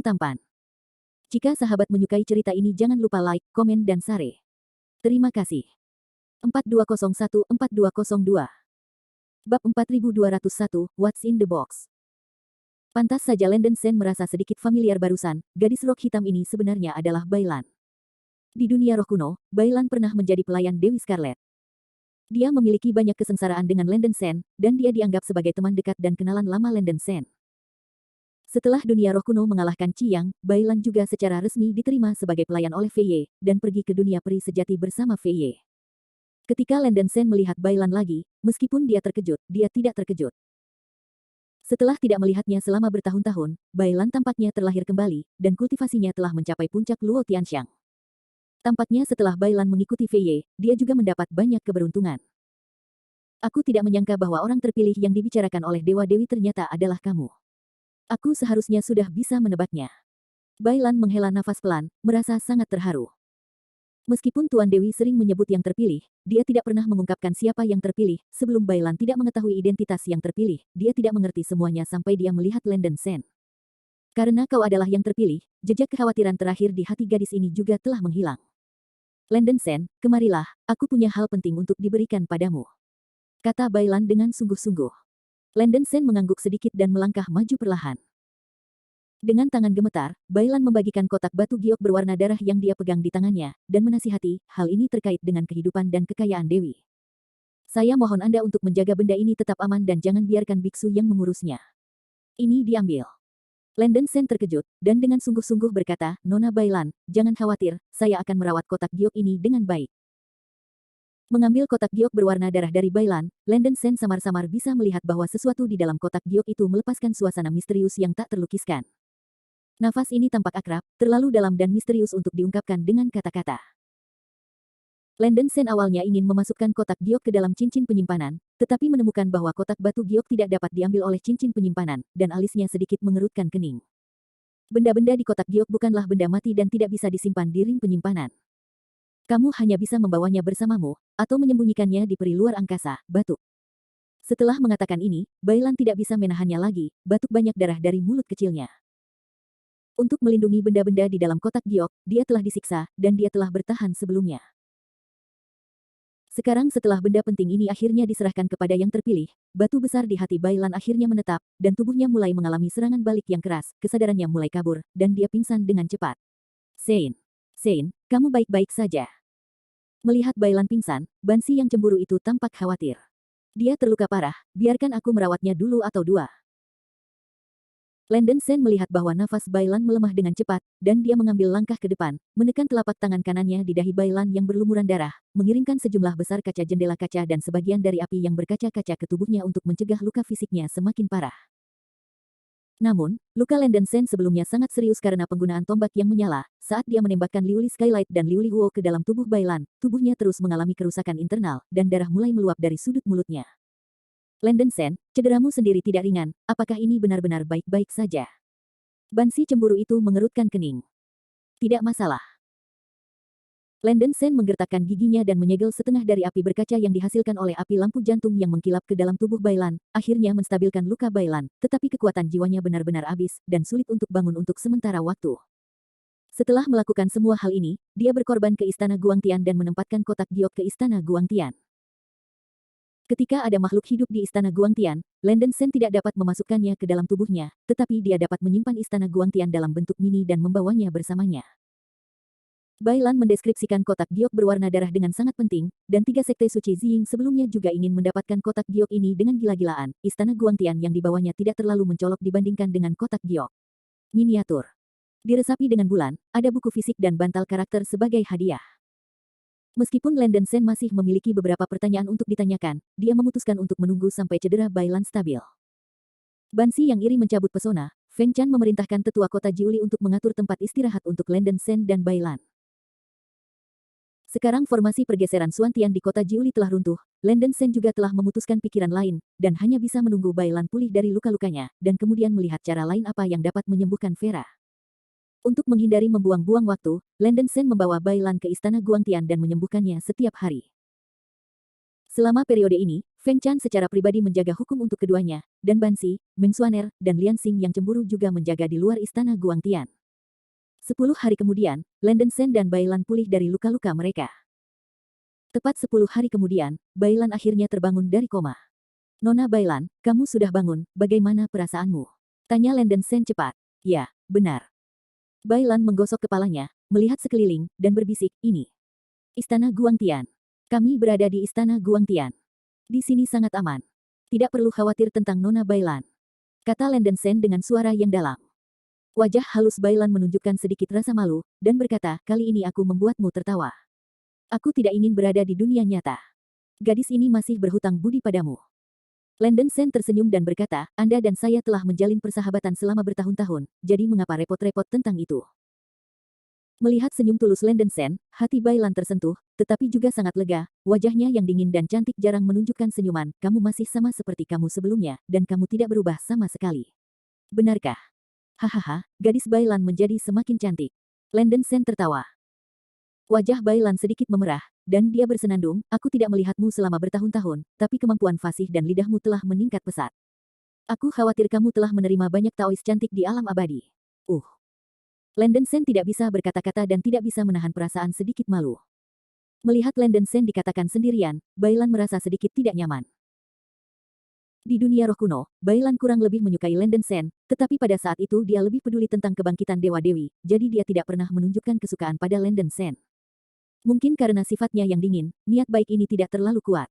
tampan. Jika sahabat menyukai cerita ini jangan lupa like, komen dan share. Terima kasih. 4201-4202 Bab 4201, What's in the Box. Pantas saja Landon Sen merasa sedikit familiar barusan, gadis rok hitam ini sebenarnya adalah Bailan. Di dunia roh kuno, Bailan pernah menjadi pelayan Dewi Scarlet. Dia memiliki banyak kesengsaraan dengan Landon Sen, dan dia dianggap sebagai teman dekat dan kenalan lama Landon Sen. Setelah dunia roh kuno mengalahkan Qiyang, Bailan juga secara resmi diterima sebagai pelayan oleh Fei Ye, dan pergi ke dunia peri sejati bersama Fei Ye. Ketika Landon Sen melihat Bailan lagi, meskipun dia terkejut, dia tidak terkejut. Setelah tidak melihatnya selama bertahun-tahun, Bailan tampaknya terlahir kembali, dan kultivasinya telah mencapai puncak Luo Tianxiang. Tampaknya setelah Bailan mengikuti Fei Ye, dia juga mendapat banyak keberuntungan. Aku tidak menyangka bahwa orang terpilih yang dibicarakan oleh Dewa Dewi ternyata adalah kamu. Aku seharusnya sudah bisa menebaknya. Bailan menghela nafas pelan, merasa sangat terharu. Meskipun Tuan Dewi sering menyebut yang terpilih, dia tidak pernah mengungkapkan siapa yang terpilih. Sebelum Bailan tidak mengetahui identitas yang terpilih, dia tidak mengerti semuanya sampai dia melihat Landon Sen. Karena kau adalah yang terpilih, jejak kekhawatiran terakhir di hati gadis ini juga telah menghilang. Landon Sen, kemarilah, aku punya hal penting untuk diberikan padamu. Kata Bailan dengan sungguh-sungguh. Landon Sen mengangguk sedikit dan melangkah maju perlahan. Dengan tangan gemetar, Bailan membagikan kotak batu giok berwarna darah yang dia pegang di tangannya, dan menasihati, hal ini terkait dengan kehidupan dan kekayaan Dewi. Saya mohon Anda untuk menjaga benda ini tetap aman dan jangan biarkan biksu yang mengurusnya. Ini diambil. Landon Sen terkejut, dan dengan sungguh-sungguh berkata, Nona Bailan, jangan khawatir, saya akan merawat kotak giok ini dengan baik. Mengambil kotak giok berwarna darah dari Bailan, Landon Sen samar-samar bisa melihat bahwa sesuatu di dalam kotak giok itu melepaskan suasana misterius yang tak terlukiskan. Nafas ini tampak akrab, terlalu dalam dan misterius untuk diungkapkan dengan kata-kata. Landon Sen awalnya ingin memasukkan kotak giok ke dalam cincin penyimpanan, tetapi menemukan bahwa kotak batu giok tidak dapat diambil oleh cincin penyimpanan, dan alisnya sedikit mengerutkan kening. Benda-benda di kotak giok bukanlah benda mati dan tidak bisa disimpan di ring penyimpanan. Kamu hanya bisa membawanya bersamamu, atau menyembunyikannya di peri luar angkasa, batuk. Setelah mengatakan ini, Bailan tidak bisa menahannya lagi, batuk banyak darah dari mulut kecilnya. Untuk melindungi benda-benda di dalam kotak giok, dia telah disiksa, dan dia telah bertahan sebelumnya. Sekarang setelah benda penting ini akhirnya diserahkan kepada yang terpilih, batu besar di hati Bailan akhirnya menetap, dan tubuhnya mulai mengalami serangan balik yang keras, kesadarannya mulai kabur, dan dia pingsan dengan cepat. Sein, kamu baik-baik saja. Melihat Bailan pingsan, Bansi yang cemburu itu tampak khawatir. Dia terluka parah, biarkan aku merawatnya dulu atau dua. Landon Sen melihat bahwa nafas Bailan melemah dengan cepat, dan dia mengambil langkah ke depan, menekan telapak tangan kanannya di dahi Bailan yang berlumuran darah, mengirimkan sejumlah besar kaca jendela kaca dan sebagian dari api yang berkaca-kaca ke tubuhnya untuk mencegah luka fisiknya semakin parah. Namun, luka Landon Sen sebelumnya sangat serius karena penggunaan tombak yang menyala. Saat dia menembakkan Liuli Skylight dan Liuli Huo ke dalam tubuh Bailan, tubuhnya terus mengalami kerusakan internal, dan darah mulai meluap dari sudut mulutnya. Landon Sen, cederamu sendiri tidak ringan, apakah ini benar-benar baik-baik saja? Bansi cemburu itu mengerutkan kening. Tidak masalah. Landon Sen menggertakkan giginya dan menyegel setengah dari api berkaca yang dihasilkan oleh api lampu jantung yang mengkilap ke dalam tubuh Bailan, akhirnya menstabilkan luka Bailan, tetapi kekuatan jiwanya benar-benar habis, dan sulit untuk bangun untuk sementara waktu. Setelah melakukan semua hal ini, dia berkorban ke Istana Guangtian dan menempatkan kotak giok ke Istana Guangtian. Ketika ada makhluk hidup di Istana Guangtian, Landon Sen tidak dapat memasukkannya ke dalam tubuhnya, tetapi dia dapat menyimpan Istana Guangtian dalam bentuk mini dan membawanya bersamanya. Bailan mendeskripsikan kotak giok berwarna darah dengan sangat penting, dan tiga sekte suci Ziying sebelumnya juga ingin mendapatkan kotak giok ini dengan gila-gilaan. Istana Guangtian yang dibawanya tidak terlalu mencolok dibandingkan dengan kotak giok. Miniatur. Diresapi dengan bulan, ada buku fisik dan bantal karakter sebagai hadiah. Meskipun Landon Sen masih memiliki beberapa pertanyaan untuk ditanyakan, dia memutuskan untuk menunggu sampai cedera Bailan stabil. Bansi yang iri mencabut pesona, Feng Chan memerintahkan tetua kota Jiuli untuk mengatur tempat istirahat untuk Landon Sen dan Bailan. Sekarang formasi pergeseran Xuantian di kota Jiuli telah runtuh, Landon Sen juga telah memutuskan pikiran lain, dan hanya bisa menunggu Bailan pulih dari luka-lukanya, dan kemudian melihat cara lain apa yang dapat menyembuhkan Vera. Untuk menghindari membuang-buang waktu, Landon Sen membawa Bailan ke Istana Guangtian dan menyembuhkannya setiap hari. Selama periode ini, Feng Chan secara pribadi menjaga hukum untuk keduanya, dan Bansi, Meng Xuaner, dan Lian Xing yang cemburu juga menjaga di luar Istana Guangtian. 10 hari kemudian, Landen Sen dan Bailan pulih dari luka-luka mereka. Tepat 10 hari kemudian, Bailan akhirnya terbangun dari koma. Nona Bailan, kamu sudah bangun, bagaimana perasaanmu? Tanya Landen Sen cepat. Ya, benar. Bailan menggosok kepalanya, melihat sekeliling, dan berbisik, ini. Istana Guangtian. Kami berada di Istana Guangtian. Di sini sangat aman. Tidak perlu khawatir tentang Nona Bailan. Kata Landen Sen dengan suara yang dalam. Wajah halus Bailan menunjukkan sedikit rasa malu, dan berkata, kali ini aku membuatmu tertawa. Aku tidak ingin berada di dunia nyata. Gadis ini masih berhutang budi padamu. Landen Sen tersenyum dan berkata, Anda dan saya telah menjalin persahabatan selama bertahun-tahun, jadi mengapa repot-repot tentang itu? Melihat senyum tulus Landen Sen, hati Bailan tersentuh, tetapi juga sangat lega, wajahnya yang dingin dan cantik jarang menunjukkan senyuman, kamu masih sama seperti kamu sebelumnya, dan kamu tidak berubah sama sekali. Benarkah? Hahaha, gadis Bailan menjadi semakin cantik. Landen Sen tertawa. Wajah Bailan sedikit memerah, dan dia bersenandung, aku tidak melihatmu selama bertahun-tahun, tapi kemampuan fasih dan lidahmu telah meningkat pesat. Aku khawatir kamu telah menerima banyak taois cantik di alam abadi. Landen Sen tidak bisa berkata-kata dan tidak bisa menahan perasaan sedikit malu. Melihat Landen Sen dikatakan sendirian, Bailan merasa sedikit tidak nyaman. Di dunia roh kuno, Bailan kurang lebih menyukai Landen Sen, tetapi pada saat itu dia lebih peduli tentang kebangkitan Dewa Dewi, jadi dia tidak pernah menunjukkan kesukaan pada Landen Sen. Mungkin karena sifatnya yang dingin, niat baik ini tidak terlalu kuat.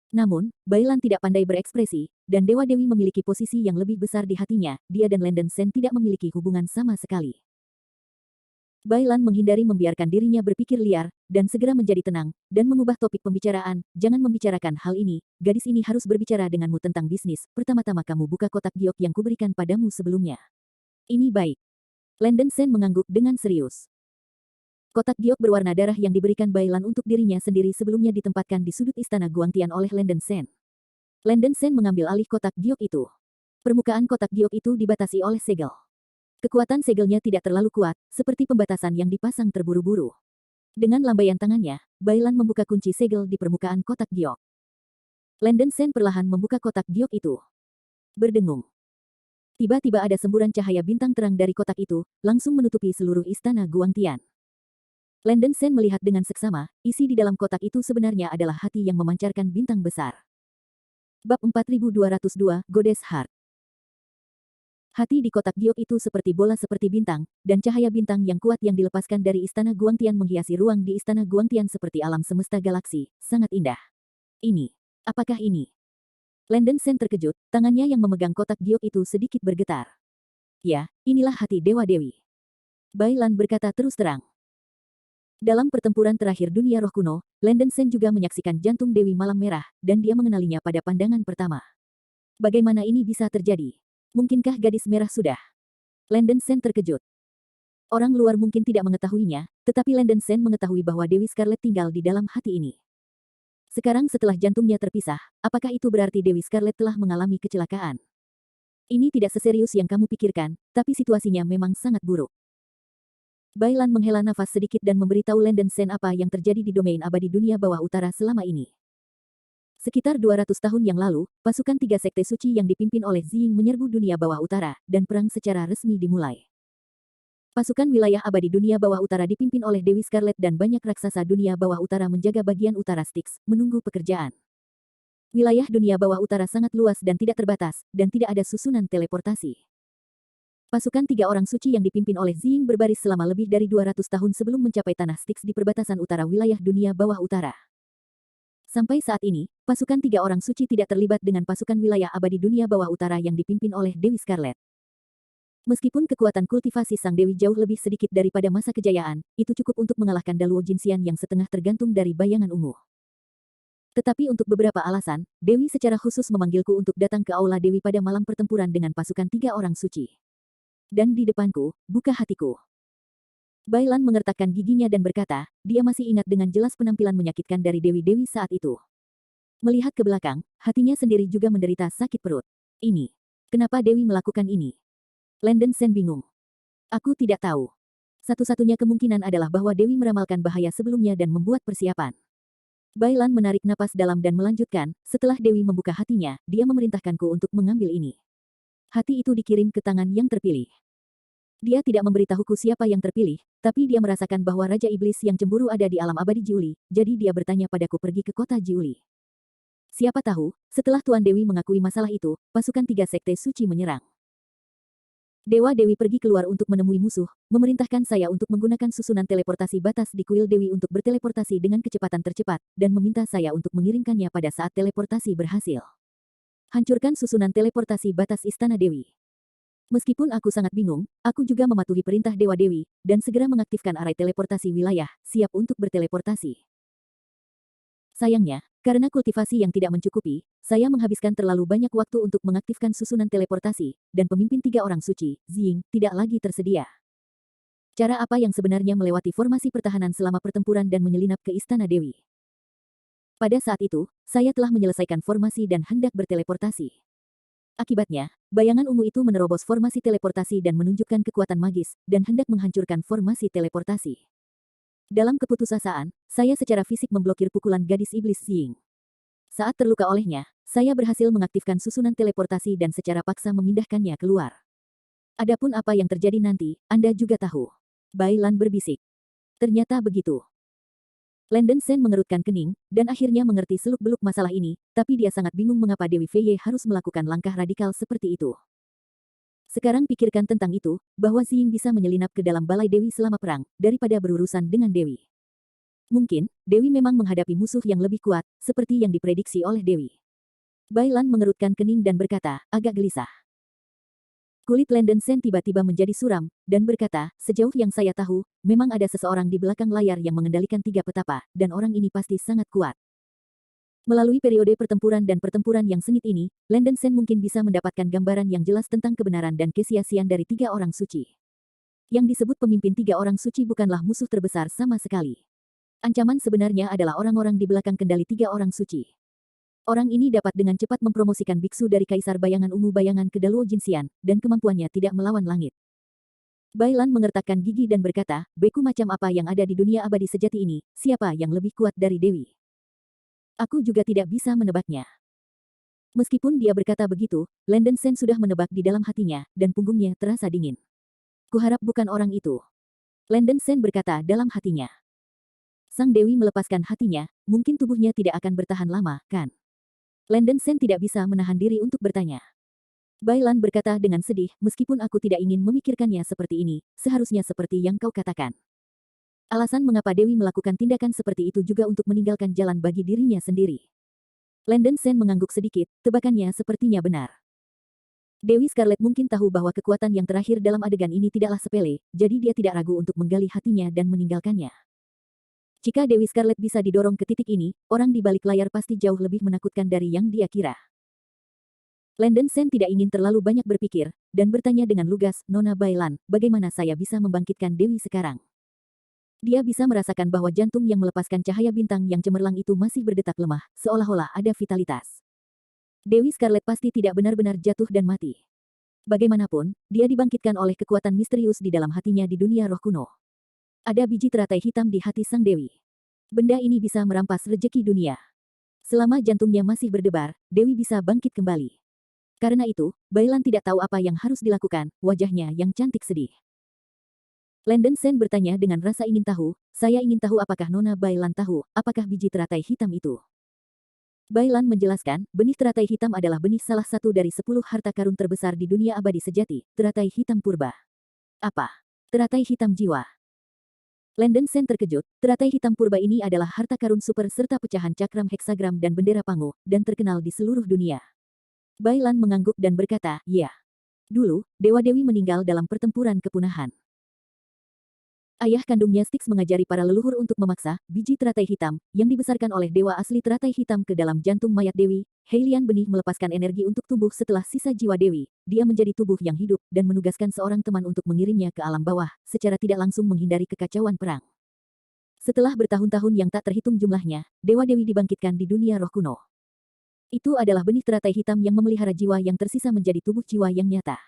Namun, Bailan tidak pandai berekspresi, dan Dewa Dewi memiliki posisi yang lebih besar di hatinya, dia dan Landen Sen tidak memiliki hubungan sama sekali. Bailan menghindari membiarkan dirinya berpikir liar, dan segera menjadi tenang, dan mengubah topik pembicaraan, jangan membicarakan hal ini, gadis ini harus berbicara denganmu tentang bisnis, pertama-tama kamu buka kotak giok yang kuberikan padamu sebelumnya. Ini baik. Landen Sen mengangguk dengan serius. Kotak giok berwarna darah yang diberikan Bailan untuk dirinya sendiri sebelumnya ditempatkan di sudut istana Guangtian oleh Landen Sen. Landen Sen mengambil alih kotak giok itu. Permukaan kotak giok itu dibatasi oleh segel. Kekuatan segelnya tidak terlalu kuat, seperti pembatasan yang dipasang terburu-buru. Dengan lambaian tangannya, Bailan membuka kunci segel di permukaan kotak giok. Landen Sen perlahan membuka kotak giok itu. Berdengung. Tiba-tiba ada semburan cahaya bintang terang dari kotak itu, langsung menutupi seluruh istana Guangtian. Landen Sen melihat dengan seksama, isi di dalam kotak itu sebenarnya adalah hati yang memancarkan bintang besar. Bab 4202, Goddess Heart. Hati di kotak giok itu seperti bola seperti bintang, dan cahaya bintang yang kuat yang dilepaskan dari istana Guangtian menghiasi ruang di istana Guangtian seperti alam semesta galaksi, sangat indah. Ini. Apakah ini? Landen Sen terkejut, tangannya yang memegang kotak giok itu sedikit bergetar. Ya, inilah hati Dewa Dewi. Bailan berkata terus terang. Dalam pertempuran terakhir dunia roh kuno, Landen Sen juga menyaksikan jantung Dewi Malam Merah, dan dia mengenalinya pada pandangan pertama. Bagaimana ini bisa terjadi? Mungkinkah gadis merah sudah? Landen Sen terkejut. Orang luar mungkin tidak mengetahuinya, tetapi Landen Sen mengetahui bahwa Dewi Scarlet tinggal di dalam hati ini. Sekarang setelah jantungnya terpisah, apakah itu berarti Dewi Scarlet telah mengalami kecelakaan? Ini tidak seserius yang kamu pikirkan, tapi situasinya memang sangat buruk. Bailan menghela nafas sedikit dan memberitahu Landen Sen apa yang terjadi di domain abadi dunia bawah utara selama ini. Sekitar 200 tahun yang lalu, pasukan tiga sekte suci yang dipimpin oleh Ziying menyerbu dunia bawah utara, dan perang secara resmi dimulai. Pasukan wilayah abadi dunia bawah utara dipimpin oleh Dewi Scarlet dan banyak raksasa dunia bawah utara menjaga bagian utara Styx, menunggu pekerjaan. Wilayah dunia bawah utara sangat luas dan tidak terbatas, dan tidak ada susunan teleportasi. Pasukan tiga orang suci yang dipimpin oleh Ziying berbaris selama lebih dari 200 tahun sebelum mencapai tanah Styx di perbatasan utara wilayah dunia bawah utara. Sampai saat ini, pasukan tiga orang suci tidak terlibat dengan pasukan wilayah abadi dunia bawah utara yang dipimpin oleh Dewi Scarlet. Meskipun kekuatan kultivasi Sang Dewi jauh lebih sedikit daripada masa kejayaan, itu cukup untuk mengalahkan Daluo Jinxian yang setengah tergantung dari bayangan ungu. Tetapi untuk beberapa alasan, Dewi secara khusus memanggilku untuk datang ke Aula Dewi pada malam pertempuran dengan pasukan tiga orang suci. Dan di depanku, buka hatiku. Bailan mengertakkan giginya dan berkata, dia masih ingat dengan jelas penampilan menyakitkan dari Dewi-Dewi saat itu. Melihat ke belakang, hatinya sendiri juga menderita sakit perut. Ini. Kenapa Dewi melakukan ini? Landen Sen bingung. Aku tidak tahu. Satu-satunya kemungkinan adalah bahwa Dewi meramalkan bahaya sebelumnya dan membuat persiapan. Bailan menarik napas dalam dan melanjutkan, setelah Dewi membuka hatinya, dia memerintahkanku untuk mengambil ini. Hati itu dikirim ke tangan yang terpilih. Dia tidak memberitahuku siapa yang terpilih, tapi dia merasakan bahwa Raja Iblis yang cemburu ada di alam abadi Jiuli, jadi dia bertanya padaku pergi ke kota Jiuli. Siapa tahu, setelah Tuan Dewi mengakui masalah itu, pasukan 3 sekte suci menyerang. Dewa Dewi pergi keluar untuk menemui musuh, memerintahkan saya untuk menggunakan susunan teleportasi batas di kuil Dewi untuk berteleportasi dengan kecepatan tercepat, dan meminta saya untuk mengirimkannya pada saat teleportasi berhasil. Hancurkan susunan teleportasi batas Istana Dewi. Meskipun aku sangat bingung, aku juga mematuhi perintah Dewa Dewi, dan segera mengaktifkan arai teleportasi wilayah, siap untuk berteleportasi. Sayangnya, karena kultivasi yang tidak mencukupi, saya menghabiskan terlalu banyak waktu untuk mengaktifkan susunan teleportasi, dan pemimpin 3 orang suci, Ziying, tidak lagi tersedia. Cara apa yang sebenarnya melewati formasi pertahanan selama pertempuran dan menyelinap ke Istana Dewi? Pada saat itu, saya telah menyelesaikan formasi dan hendak berteleportasi. Akibatnya, bayangan ungu itu menerobos formasi teleportasi dan menunjukkan kekuatan magis, dan hendak menghancurkan formasi teleportasi. Dalam keputusasaan, saya secara fisik memblokir pukulan gadis iblis Ziying. Saat terluka olehnya, saya berhasil mengaktifkan susunan teleportasi dan secara paksa memindahkannya keluar. Adapun apa yang terjadi nanti, Anda juga tahu. Bai Lan berbisik. Ternyata begitu. Landen Sen mengerutkan kening, dan akhirnya mengerti seluk-beluk masalah ini, tapi dia sangat bingung mengapa Dewi Fei harus melakukan langkah radikal seperti itu. Sekarang pikirkan tentang itu, bahwa Ziying bisa menyelinap ke dalam balai Dewi selama perang, daripada berurusan dengan Dewi. Mungkin, Dewi memang menghadapi musuh yang lebih kuat, seperti yang diprediksi oleh Dewi. Bai Lan mengerutkan kening dan berkata, agak gelisah. Kulit Landen Sen tiba-tiba menjadi suram, dan berkata, sejauh yang saya tahu, memang ada seseorang di belakang layar yang mengendalikan 3 petapa, dan orang ini pasti sangat kuat. Melalui periode pertempuran dan pertempuran yang sengit ini, Landen Sen mungkin bisa mendapatkan gambaran yang jelas tentang kebenaran dan kesia-siaan dari 3 orang suci. Yang disebut pemimpin 3 orang suci bukanlah musuh terbesar sama sekali. Ancaman sebenarnya adalah orang-orang di belakang kendali 3 orang suci. Orang ini dapat dengan cepat mempromosikan biksu dari Kaisar Bayangan Ungu Bayangan ke Daluo Jinxian, dan kemampuannya tidak melawan langit. Bai Lan mengertakkan gigi dan berkata, beku macam apa yang ada di dunia abadi sejati ini, siapa yang lebih kuat dari Dewi? Aku juga tidak bisa menebaknya. Meskipun dia berkata begitu, Landen Sen sudah menebak di dalam hatinya, dan punggungnya terasa dingin. Kuharap bukan orang itu. Landen Sen berkata dalam hatinya. Sang Dewi melepaskan hatinya, mungkin tubuhnya tidak akan bertahan lama, kan? Landen Sen tidak bisa menahan diri untuk bertanya. Bai Lan berkata dengan sedih, meskipun aku tidak ingin memikirkannya seperti ini, seharusnya seperti yang kau katakan. Alasan mengapa Dewi melakukan tindakan seperti itu juga untuk meninggalkan jalan bagi dirinya sendiri. Landen Sen mengangguk sedikit, tebakannya sepertinya benar. Dewi Scarlet mungkin tahu bahwa kekuatan yang terakhir dalam adegan ini tidaklah sepele, jadi dia tidak ragu untuk menggali hatinya dan meninggalkannya. Jika Dewi Scarlet bisa didorong ke titik ini, orang di balik layar pasti jauh lebih menakutkan dari yang dia kira. Landen Sen tidak ingin terlalu banyak berpikir, dan bertanya dengan lugas, Nona Bai Lan, bagaimana saya bisa membangkitkan Dewi sekarang? Dia bisa merasakan bahwa jantung yang melepaskan cahaya bintang yang cemerlang itu masih berdetak lemah, seolah-olah ada vitalitas. Dewi Scarlet pasti tidak benar-benar jatuh dan mati. Bagaimanapun, dia dibangkitkan oleh kekuatan misterius di dalam hatinya di dunia roh kuno. Ada biji teratai hitam di hati sang Dewi. Benda ini bisa merampas rejeki dunia. Selama jantungnya masih berdebar, Dewi bisa bangkit kembali. Karena itu, Bai Lan tidak tahu apa yang harus dilakukan, wajahnya yang cantik sedih. Landen Sen bertanya dengan rasa ingin tahu, saya ingin tahu apakah Nona Bai Lan tahu, apakah biji teratai hitam itu. Bai Lan menjelaskan, benih teratai hitam adalah benih salah satu dari 10 harta karun terbesar di dunia abadi sejati, teratai hitam purba. Apa? Teratai hitam jiwa. Landen Sen terkejut, teratai hitam purba ini adalah harta karun super serta pecahan cakram heksagram dan bendera pangu, dan terkenal di seluruh dunia. Bai Lan mengangguk dan berkata, ya. Dulu, Dewa-Dewi meninggal dalam pertempuran kepunahan. Ayah kandungnya Styx mengajari para leluhur untuk memaksa biji teratai hitam yang dibesarkan oleh dewa asli teratai hitam ke dalam jantung mayat Dewi. Heilian benih melepaskan energi untuk tumbuh setelah sisa jiwa Dewi. Dia menjadi tubuh yang hidup dan menugaskan seorang teman untuk mengirimnya ke alam bawah, secara tidak langsung menghindari kekacauan perang. Setelah bertahun-tahun yang tak terhitung jumlahnya, Dewa-Dewi dibangkitkan di dunia roh kuno. Itu adalah benih teratai hitam yang memelihara jiwa yang tersisa menjadi tubuh jiwa yang nyata.